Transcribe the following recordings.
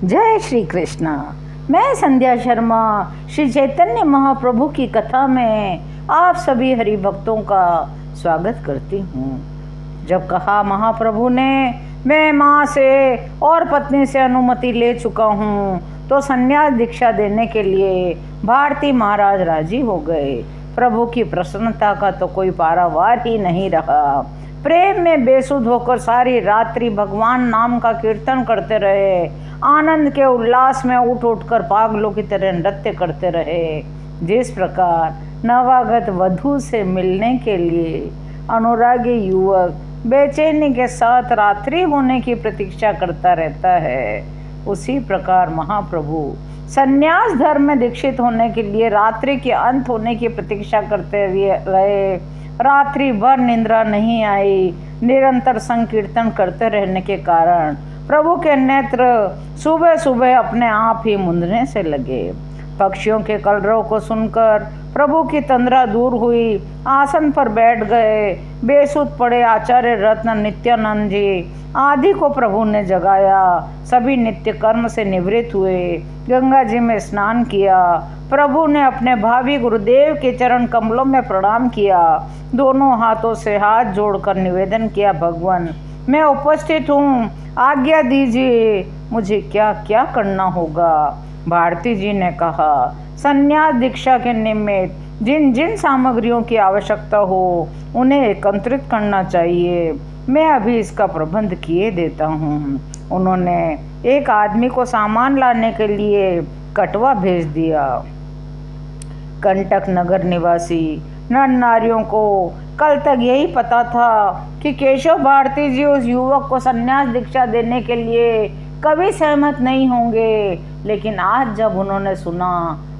जय श्री कृष्णा। मैं संध्या शर्मा श्री चैतन्य महाप्रभु की कथा में आप सभी हरि भक्तों का स्वागत करती हूँ। जब कहा महाप्रभु ने मैं माँ से और पत्नी से अनुमति ले चुका हूँ तो संन्यास दीक्षा देने के लिए भारती महाराज राजी हो गए। प्रभु की प्रसन्नता का तो कोई पारावार ही नहीं रहा। प्रेम में बेसुध होकर सारी रात्रि भगवान नाम का कीर्तन करते रहे। आनंद के उल्लास में उठ उठकर पागलों की तरह नृत्य करते रहे। जिस प्रकार नवागत वधू से मिलने के लिए अनुरागी युवक बेचैनी के साथ रात्रि होने की प्रतीक्षा करता रहता है, उसी प्रकार महाप्रभु संन्यास धर्म में दीक्षित होने के लिए रात्रि के अंत होने की प्रतीक्षा करते हुए रहे। रात्रि भर निद्रा नहीं आई। निरंतर संकीर्तन करते रहने के कारण प्रभु के नेत्र सुबह सुबह अपने आप ही मुंदने से लगे। पक्षियों के कलरव को सुनकर प्रभु की तंद्रा दूर हुई। आसन पर बैठ गए। बेसुध पड़े आचार्य रत्न नित्यानंद जी आदि को प्रभु ने जगाया। सभी नित्य कर्म से निवृत्त हुए। गंगा जी में स्नान किया। प्रभु ने अपने भावी गुरुदेव के चरण कमलों में प्रणाम किया। दोनों हाथों से हाथ जोड़कर निवेदन किया, भगवान मैं उपस्थित हूँ, आज्ञा दीजिए, मुझे क्या क्या करना होगा। भारती जी ने कहा, संन्यास दीक्षा के निमित्त जिन जिन सामग्रियों की आवश्यकता हो उन्हें एकत्रित करना चाहिए। मैं अभी इसका प्रबंध किए देता हूँ। उन्होंने एक आदमी को सामान लाने के लिए कटवा भेज दिया। कंटक नगर निवासी नर नारियों को कल तक यही पता था कि केशव भारती जी उस युवक को संन्यास दीक्षा देने के लिए कभी सहमत नहीं होंगे, लेकिन आज जब उन्होंने सुना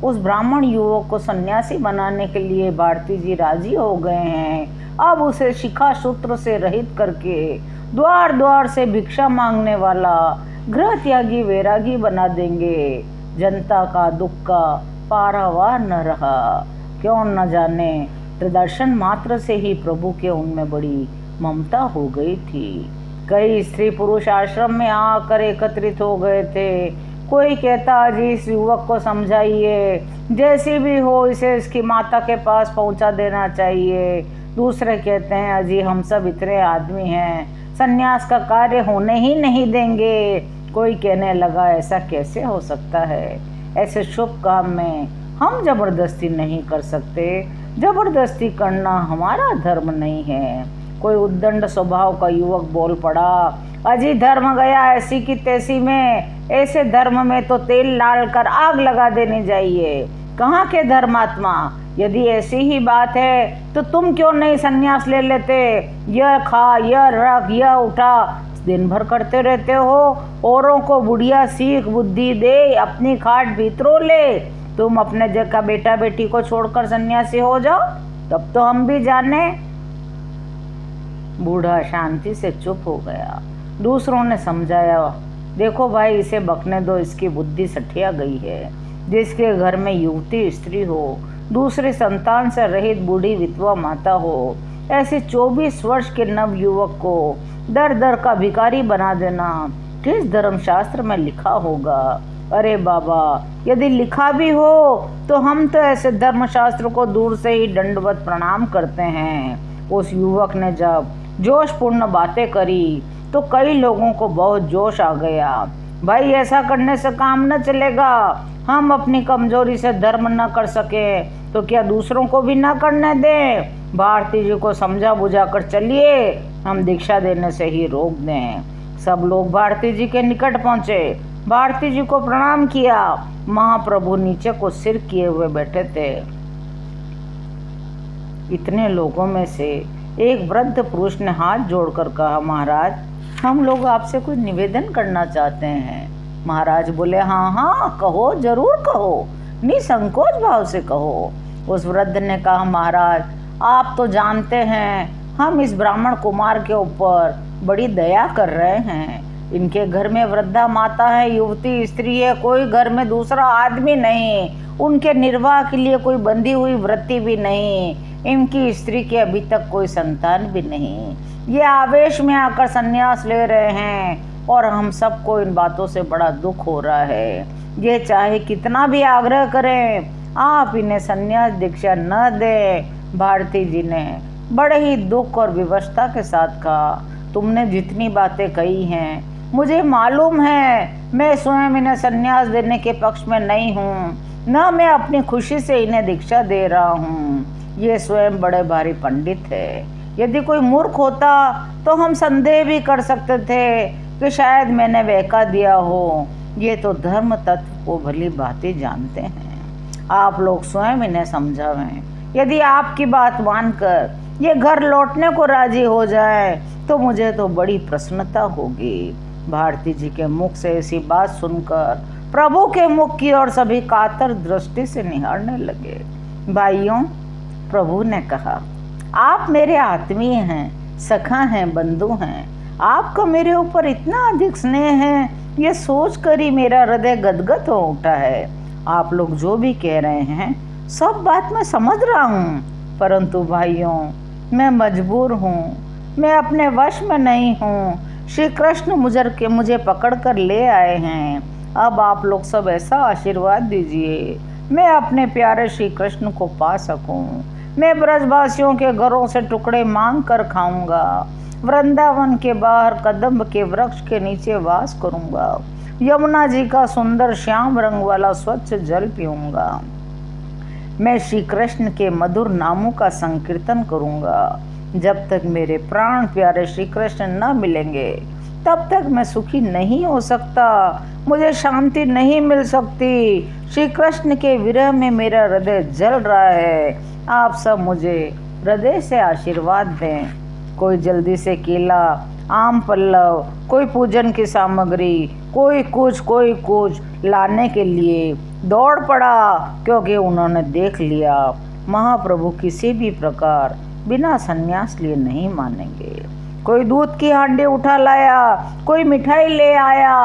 उस ब्राह्मण युवक को सन्यासी बनाने के लिए भारती जी राजी हो गए हैं, अब उसे शिखा सूत्र से रहित करके द्वार द्वार से भिक्षा मांगने वाला गृह त्यागी वैरागी बना देंगे। जनता का दुख का पारावार न रहा। क्यों न जाने प्रदर्शन मात्र से ही प्रभु के उनमें बड़ी ममता हो गई थी। कई स्त्री पुरुष आश्रम में आकर एकत्रित हो गए थे। कोई कहता अजी इस युवक को समझाइए, जैसी भी हो इसे इसकी माता के पास पहुंचा देना चाहिए। दूसरे कहते हैं अजी हम सब इतने आदमी हैं, संन्यास का कार्य होने ही नहीं देंगे। कोई कहने लगा ऐसा कैसे हो सकता है, ऐसे शुभ काम में हम जबरदस्ती नहीं कर सकते, जबरदस्ती करना हमारा धर्म नहीं है। कोई उद्दंड स्वभाव का युवक बोल पड़ा, अजी धर्म गया ऐसी की तैसी में, ऐसे धर्म में तो तेल डाल कर आग लगा देनी चाहिए। कहाँ के धर्मात्मा, यदि ऐसी ही बात है तो तुम क्यों नहीं संन्यास ले लेते। यह खा, यह रख, यह उठा, दिन भर करते रहते हो। औरों को बुढ़िया सीख बुद्धि दे, अपनी खाट भीतरों ले। तुम अपने जगह बेटा बेटी को छोड़कर सन्यासी हो जाओ, तब तो हम भी जाने। बूढ़ा शांति से चुप हो गया। दूसरों ने समझाया, देखो भाई इसे बकने दो, इसकी बुद्धि सठिया गई है। जिसके घर में युवती स्त्री हो, दूसरे संतान से रहित बूढ़ी विधवा माता हो, ऐसे 24 वर्ष के नव युवक को दर दर का भिखारी बना देना किस धर्मशास्त्र में लिखा होगा। अरे बाबा, यदि लिखा भी हो तो हम तो ऐसे धर्मशास्त्र को दूर से ही दंडवत प्रणाम करते हैं। उस युवक ने जब जोशपूर्ण बातें करी तो कई लोगों को बहुत जोश आ गया। भाई ऐसा करने से काम न चलेगा। हम अपनी कमजोरी से धर्म न कर सके तो क्या दूसरों को भी न करने दें। भारती जी को समझा बुझा कर चलिए, हम दीक्षा देने से ही रोक दें। सब लोग भारती जी के निकट पहुँचे। भारती जी को प्रणाम किया। महाप्रभु नीचे को सिर किए हुए बैठे थे। इतने लोगों में से एक वृद्ध पुरुष ने हाथ जोड़कर कहा, महाराज हम लोग आपसे कुछ निवेदन करना चाहते हैं। महाराज बोले, हाँ हाँ कहो, जरूर कहो, निसंकोच भाव से कहो। उस वृद्ध ने कहा, महाराज आप तो जानते हैं हम इस ब्राह्मण कुमार के ऊपर बड़ी दया कर रहे हैं। इनके घर में वृद्धा माता है, युवती स्त्री है, कोई घर में दूसरा आदमी नहीं। उनके निर्वाह के लिए कोई बंधी हुई वृत्ति भी नहीं। इनकी स्त्री के अभी तक कोई संतान भी नहीं। ये आवेश में आकर संन्यास ले रहे हैं। और हम सबको इन बातों से बड़ा दुख हो रहा है। ये चाहे कितना भी आग्रह करें, आप इन्हें संन्यास दीक्षा न दें। भारती जी ने बड़े ही दुख और विवशता के साथ कहा, तुमने जितनी बातें कही हैं मुझे मालूम है, मैं स्वयं इन्हें संन्यास देने के पक्ष में नहीं हूँ, न मैं अपनी खुशी से इन्हें दीक्षा दे रहा हूँ। ये स्वयं बड़े भारी पंडित है। यदि कोई मूर्ख होता तो हम संदेह भी कर सकते थे कि शायद मैंने बहका दिया हो। ये तो धर्म तत्व को भली भांति जानते हैं। आप लोग स्वयं इन्हें समझावें। यदि आपकी बात मानकर ये घर लौटने को राजी हो जाए तो मुझे तो बड़ी प्रसन्नता होगी। भारती जी के मुख से ऐसी बात सुनकर प्रभु के मुख की ओर सभी कातर दृष्टि से निहारने लगे। भाइयों, प्रभु ने कहा, आप मेरे आत्मीय हैं, सखा हैं, बंधु हैं। आपका मेरे ऊपर इतना अधिक स्नेह है, ये सोच कर ही मेरा हृदय गदगद हो उठा है। आप लोग जो भी कह रहे हैं सब बात मैं समझ रहा हूँ, परंतु भाइयों, मैं मजबूर हूँ, मैं अपने वश में नहीं हूँ। श्री कृष्ण मुझे पकड़ कर ले आए हैं। अब आप लोग सब ऐसा आशीर्वाद दीजिए, मैं अपने प्यारे श्री कृष्ण को पा सकूं। मैं ब्रजवासियों के घरों से टुकड़े मांग कर खाऊंगा, वृंदावन के बाहर कदम्ब के वृक्ष के नीचे वास करूंगा, यमुना जी का सुंदर श्याम रंग वाला स्वच्छ जल पीऊंगा। मैं श्री कृष्ण के मधुर नामों का संकीर्तन करूंगा। जब तक मेरे प्राण प्यारे श्री कृष्ण न मिलेंगे तब तक मैं सुखी नहीं हो सकता, मुझे शांति नहीं मिल सकती। श्री कृष्ण के विरह में मेरा हृदय जल रहा है। आप सब मुझे हृदय से आशीर्वाद दें। कोई जल्दी से केला, आम पल्लव, कोई पूजन की सामग्री, कोई कुछ लाने के लिए दौड़ पड़ा, क्योंकि उन्होंने देख लिया महाप्रभु किसी भी प्रकार बिना संन्यास लिए नहीं मानेंगे। कोई दूध की हांडी उठा लाया, कोई मिठाई ले आया।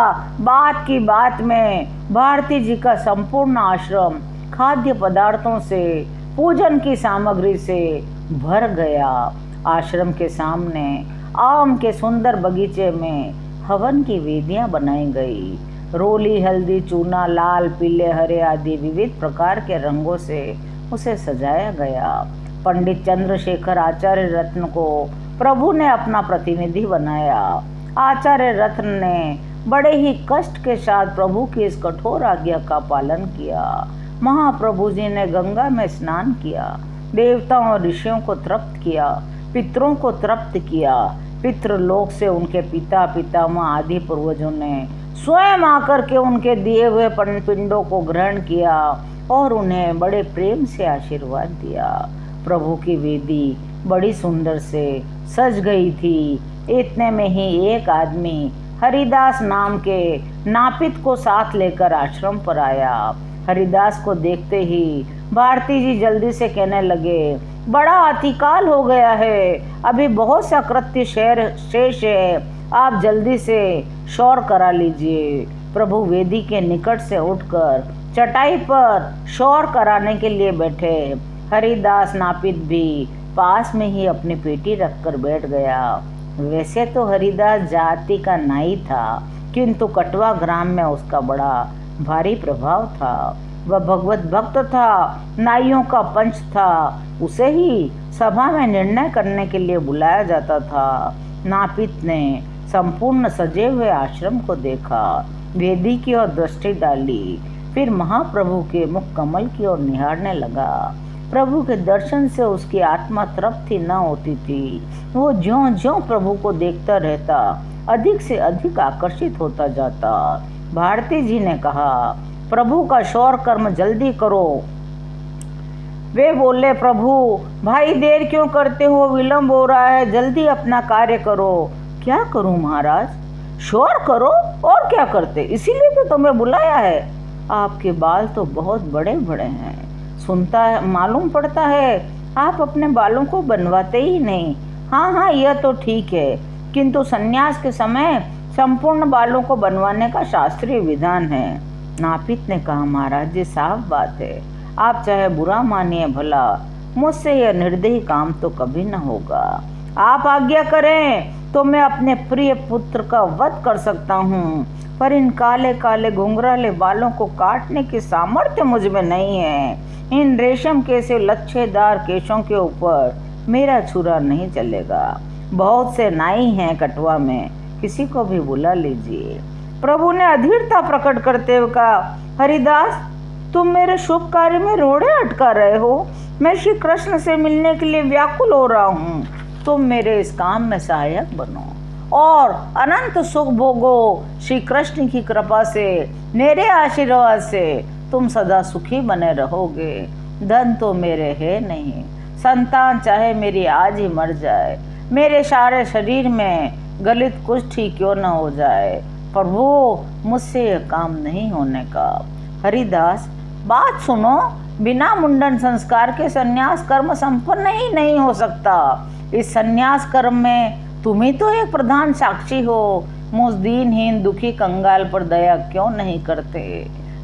बात की बात में भारती जी का संपूर्ण आश्रम खाद्य पदार्थों से, पूजन की सामग्री से भर गया। आश्रम के सामने आम के सुंदर बगीचे में हवन की वेदियां बनाई गई। रोली, हल्दी, चूना, लाल, पीले, हरे आदि विविध प्रकार के रंगों से उसे सजाया गया। पंडित चंद्रशेखर आचार्य रत्न को प्रभु ने अपना प्रतिनिधि बनाया। आचार्य रत्न ने बड़े ही कष्ट के साथ प्रभु की इस कठोर आज्ञा का पालन किया। महाप्रभु जी ने गंगा में स्नान किया, देवताओं और ऋषियों को तृप्त किया, पितरों को तृप्त किया। पितृलोक से उनके पिता, पितामह आदि पूर्वजों ने स्वयं आकर के उनके दिए हुए पिंडों को ग्रहण किया और उन्हें बड़े प्रेम से आशीर्वाद दिया। प्रभु की वेदी बड़ी सुंदर से सज गई थी। इतने में ही एक आदमी हरिदास नाम के नापित को साथ लेकर आश्रम पर आया। हरिदास को देखते ही भारती जी जल्दी से कहने लगे, बड़ा अतिकाल हो गया है, अभी बहुत सा कृत्य शेष है, आप जल्दी से शौर करा लीजिए। प्रभु वेदी के निकट से उठकर चटाई पर शौर कराने के लिए बैठे। हरिदास नापित भी पास में ही अपनी पेटी रखकर बैठ गया। वैसे तो हरिदास जाति का नाई था, किंतु कटवा ग्राम में उसका बड़ा भारी प्रभाव था। वह भगवत भक्त था, नाइयों का पंच था, उसे ही सभा में निर्णय करने के लिए बुलाया जाता था। नापित ने संपूर्ण सजे हुए आश्रम को देखा, वेदी की ओर दृष्टि डाली, फिर महाप्रभु के मुख कमल की ओर निहारने लगा। प्रभु के दर्शन से उसकी आत्मा तृप्ति न होती थी। वो ज्यों ज्यों प्रभु को देखता रहता, अधिक से अधिक आकर्षित होता जाता। भारती जी ने कहा, प्रभु का शौर कर्म जल्दी करो। वे बोले, प्रभु भाई देर क्यों करते हो, विलंब हो रहा है, जल्दी अपना कार्य करो। क्या करूं महाराज? शौर करो, और क्या करते, इसीलिए तो तुम्हें बुलाया है। आपके बाल तो बहुत बड़े बड़े हैं, सुनता है मालूम पड़ता है आप अपने बालों को बनवाते ही नहीं। हाँ, यह तो ठीक है, किंतु संन्यास के समय संपूर्ण बालों को बनवाने का शास्त्रीय विधान है। नापित ने कहा, महाराज जी साफ बात है, आप चाहे बुरा मानिए भला, मुझसे यह निर्दयी काम तो कभी न होगा। आप आज्ञा करें, तो मैं अपने प्रिय पुत्र का वध कर सकता हूँ, पर इन काले काले घुंघराले बालों को काटने की सामर्थ्य मुझ में नहीं है। इन रेशम के से लच्छेदार केशों के ऊपर मेरा छुरा नहीं चलेगा। बहुत से नाई हैं कटवा में, किसी को भी बुला लीजिए। प्रभु ने अधीरता प्रकट करते हुए कहा, हरिदास, तुम मेरे शुभ कार्य में रोड़े अटका रहे हो। मैं श्री कृष्ण से मिलने के लिए व्याकुल हो रहा हूँ। तुम मेरे इस काम में सहायक बनो और अनंत सुख भोगो। श्री कृष्ण की कृपा से, मेरे आशीर्वाद से तुम सदा सुखी बने रहोगे। धन तो मेरे है नहीं, संतान चाहे मेरी आज ही मर जाए, मेरे सारे शरीर में गलित कुष्ठ ही क्यों न हो जाए, पर वो मुझसे यह काम नहीं होने का। हरिदास, बात सुनो। बिना मुंडन संस्कार के संन्यास कर्म संपन्न ही नहीं हो सकता। इस संन्यास कर्म में तुम ही तो एक प्रधान साक्षी हो। मुझ दीनहीन दुखी कंगाल पर दया क्यों नहीं करते?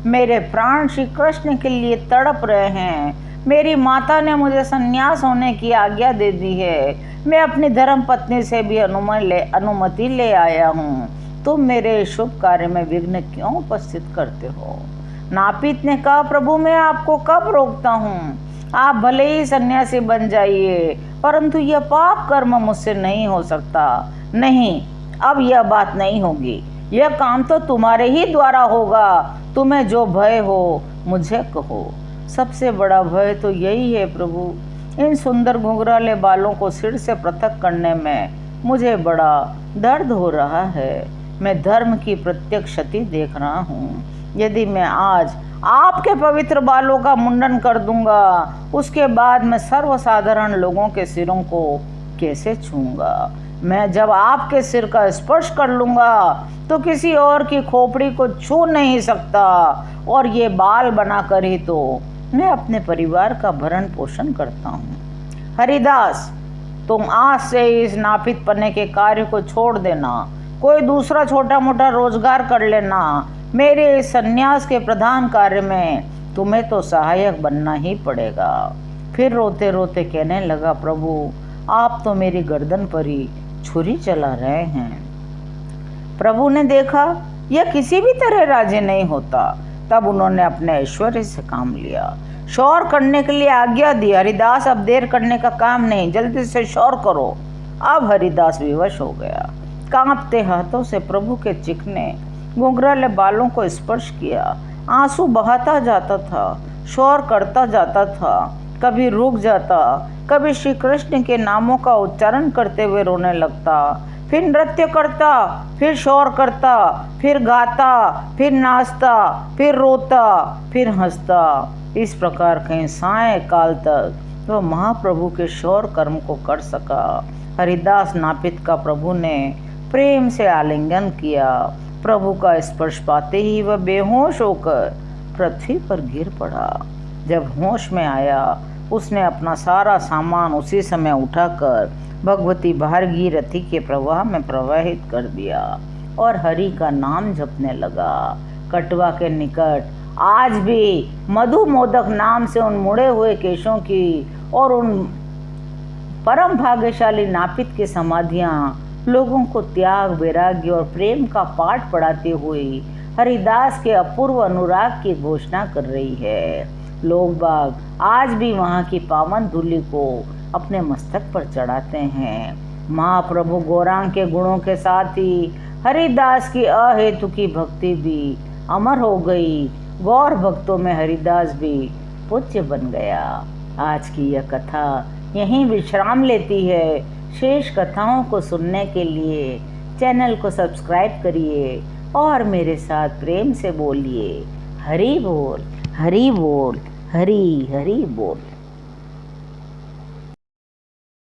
मेरे प्राण श्री कृष्ण के लिए तड़प रहे हैं। मेरी माता ने मुझे संन्यास होने की आज्ञा दे दी है। मैं अपनी धर्म पत्नी से भी अनुमति ले आया हूँ। तुम मेरे शुभ कार्य में विघ्न क्यों उपस्थित करते हो? नापित ने कहा, प्रभु मैं आपको कब रोकता हूँ? आप भले ही सन्यासी बन जाइए, परंतु यह पाप कर्म मुझसे नहीं हो सकता। नहीं, अब यह बात नहीं होगी। यह काम तो तुम्हारे ही द्वारा होगा। तुम्हें जो भय हो मुझे कहो। सबसे बड़ा भय तो यही है प्रभु, इन सुंदर घुंघराले बालों को सिर से पृथक करने में मुझे बड़ा दर्द हो रहा है। मैं धर्म की प्रत्यक्ष क्षति देख रहा हूँ। यदि मैं आज आपके पवित्र बालों का मुंडन कर दूंगा, उसके बाद मैं सर्वसाधारण लोगों के सिरों को कैसे छूंगा? मैं जब आपके सिर का स्पर्श कर लूंगा तो किसी और की खोपड़ी को छू नहीं सकता, और ये बाल बनाकर ही तो मैं अपने परिवार का भरण पोषण करता हूँ। हरिदास, तुम आज से इस नापित पन्ने के कार्य को छोड़ देना, कोई दूसरा छोटा मोटा रोजगार कर लेना। मेरे इस संन्यास के प्रधान कार्य में तुम्हें तो सहायक बनना ही पड़ेगा। फिर रोते रोते कहने लगा, प्रभु आप तो मेरी गर्दन पर ही छुरी चला रहे हैं। प्रभु ने देखा यह किसी भी तरह राजी नहीं होता, तब उन्होंने अपने ऐश्वर्य से काम लिया। शौर करने के लिए आज्ञा दी। हरिदास, अब देर करने का काम नहीं, जल्दी से शौर करो। अब हरिदास विवश हो गया। कांपते हाथों से प्रभु के चिकने घुंघराले बालों को स्पर्श किया। आंसू बहाता जाता था, शौर करता जाता था, कभी रुक जाता, कभी श्री कृष्ण के नामों का उच्चारण करते हुए रोने लगता, फिर नृत्य करता, फिर शौर करता, फिर गाता, फिर नाचता, फिर रोता, फिर हंसता। इस प्रकार कहीं साय काल तक वह महाप्रभु के शौर कर्म को कर सका। हरिदास नापित का प्रभु ने प्रेम से आलिंगन किया। प्रभु का स्पर्श पाते ही वह बेहोश होकर पृथ्वी पर गिर पड़ा। जब होश में आया, उसने अपना सारा सामान उसी समय उठाकर भगवती भागीरथी के प्रवाह में प्रवाहित कर दिया और हरि का नाम जपने लगा। कटवा के निकट आज भी मधु मोदक नाम से उन मुड़े हुए केशों की और उन परम भाग्यशाली नापित की समाधियां लोगों को त्याग, वैराग्य और प्रेम का पाठ पढ़ाते हुए हरिदास के अपूर्व अनुराग की घोषणा कर रही है। लोग बाग आज भी वहाँ की पावन धूलि को अपने मस्तक पर चढ़ाते हैं। महाप्रभु गौरांग के गुणों के साथ ही हरिदास की अहेतु की भक्ति भी अमर हो गई। गौर भक्तों में हरिदास भी पूज्य बन गया। आज की यह कथा यहीं विश्राम लेती है। शेष कथाओं को सुनने के लिए चैनल को सब्सक्राइब करिए और मेरे साथ प्रेम से बोलिए, हरि बोल, हरि बोल, हरि हरि बोल।